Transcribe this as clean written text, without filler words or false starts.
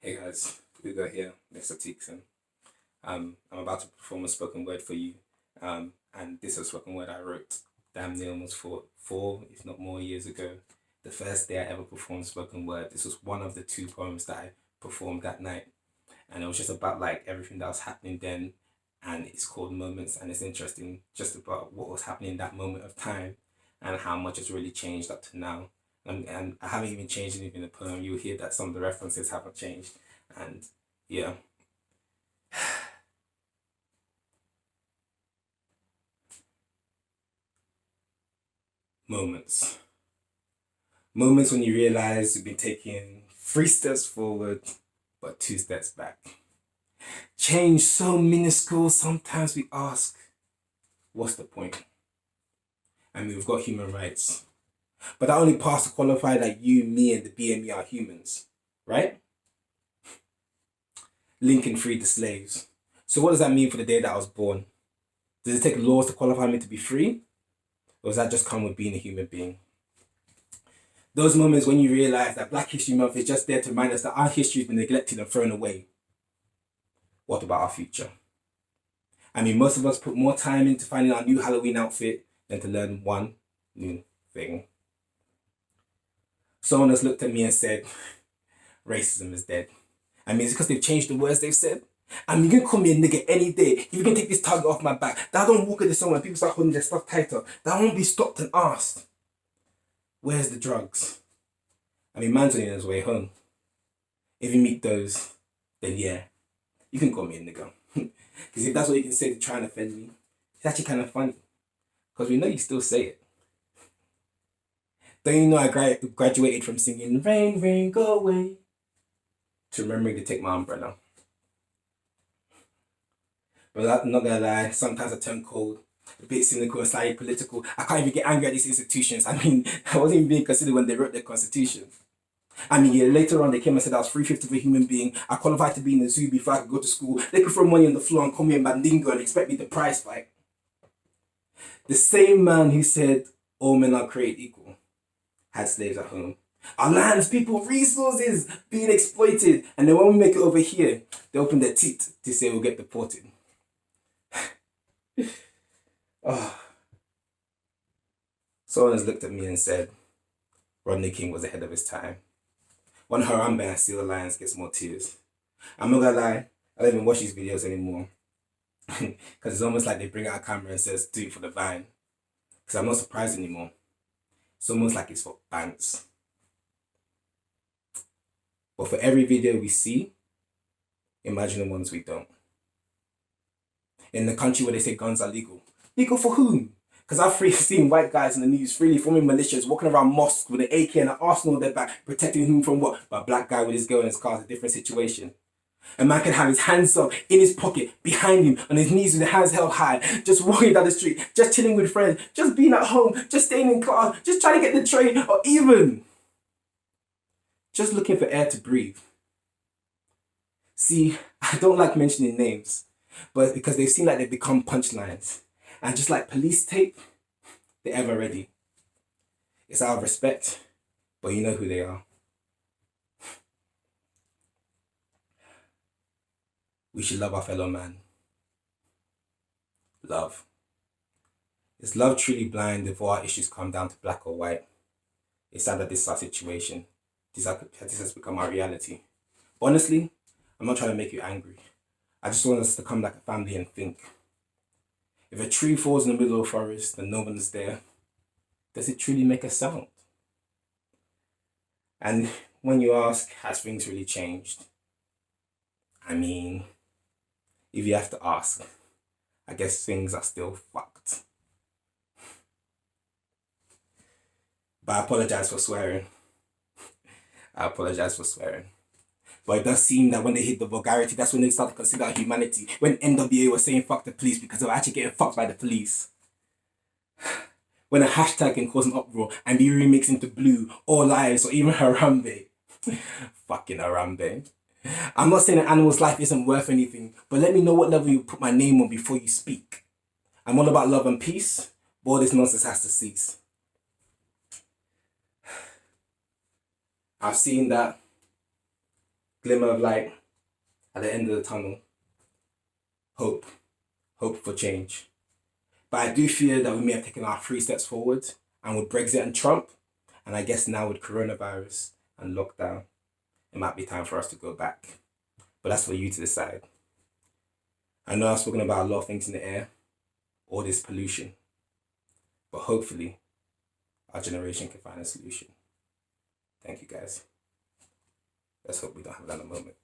Hey guys, Ugo here, Mr. Tickzon. I'm about to perform a spoken word for you. And this is a spoken word I wrote damn near almost four, if not more years ago. The first day I ever performed spoken word. This was one of the two poems that I performed that night. And it was just about like everything that was happening then. And it's called Moments, and it's interesting just about what was happening in that moment of time and how much has really changed up to now. And I haven't even changed anything in the poem. You'll hear that some of the references haven't changed. And yeah. Moments. Moments when you realize you've been taking 3 steps forward, but 2 steps back. Change so minuscule, sometimes we ask, what's the point? I mean, we've got human rights. But that only pass to qualify that you, me, and the BME are humans, right? Lincoln freed the slaves. So what does that mean for the day that I was born? Does it take laws to qualify me to be free? Or does that just come with being a human being? Those moments when you realize that Black History Month is just there to remind us that our history has been neglected and thrown away. What about our future? I mean, most of us put more time into finding our new Halloween outfit than to learn one new thing. Someone has looked at me and said, racism is dead. I mean, it's because they've changed the words they've said. I mean, you can call me a nigger any day. If you can take this target off my back, that I don't walk into someone, people start holding their stuff tighter, that I won't be stopped and asked, where's the drugs? I mean, man's on his way home. If you meet those, then yeah, you can call me a nigger. Because if that's what you can say to try and offend me, it's actually kind of funny. Because we know you still say it. Don't you know I graduated from singing Rain, Rain, Go Away to remembering to take my umbrella. But I'm not gonna lie, sometimes I turn cold, a bit cynical and slightly political. I can't even get angry at these institutions. I mean, I wasn't even being considered when they wrote their constitution. I mean, yeah, later on they came and said I was 3/5 of a human being. I qualified to be in the zoo before I could go to school. They could throw money on the floor and call me a mandingo and expect me to prize fight. The same man who said all men are created equal had slaves at home. Our lands, people, resources being exploited. And then when we make it over here, they open their teeth to say we'll get deported. Oh. Someone has looked at me and said, Rodney King was ahead of his time. When Harambe and Seal Alliance gets more tears. I'm not gonna lie, I don't even watch these videos anymore. Because it's almost like they bring out a camera and says, do it for the vine. Because I'm not surprised anymore. It's almost like it's for bands. But for every video we see, imagine the ones we don't. In the country where they say guns are legal. Legal for whom? Because I've seen white guys in the news freely forming militias, walking around mosques with an AK and an arsenal on their back, protecting him from what? But a black guy with his girl in his car is a different situation. A man can have his hands up, in his pocket, behind him, on his knees with the hands held high, just walking down the street, just chilling with friends, just being at home, just staying in class, just trying to get the train, or even just looking for air to breathe. See, I don't like mentioning names, but because they seem like they've become punchlines. And just like police tape, they're ever ready. It's out of respect, but you know who they are. We should love our fellow man. Love. Is love truly blind if all our issues come down to black or white? It's sad that this is our situation. This has become our reality. But honestly, I'm not trying to make you angry. I just want us to come like a family and think. If a tree falls in the middle of a forest and no one is there, does it truly make a sound? And when you ask, has things really changed? I mean, if you have to ask, I guess things are still fucked. But I apologize for swearing. I apologize for swearing. But it does seem that when they hit the vulgarity, that's when they start to consider our humanity. When NWA was saying fuck the police because they were actually getting fucked by the police. When a hashtag can cause an uproar and be remixed into Blue, All Lives, or even Harambe. Fucking Harambe. I'm not saying an animal's life isn't worth anything, but let me know what level you put my name on before you speak. I'm all about love and peace, but all this nonsense has to cease. I've seen that glimmer of light at the end of the tunnel. Hope for change. But I do fear that we may have taken our 3 steps forward, and with Brexit and Trump, and I guess now with coronavirus and lockdown, it might be time for us to go back. But that's for you to decide. I know I've spoken about a lot of things in the air, all this pollution, but hopefully our generation can find a solution. Thank you guys. Let's hope we don't have another moment.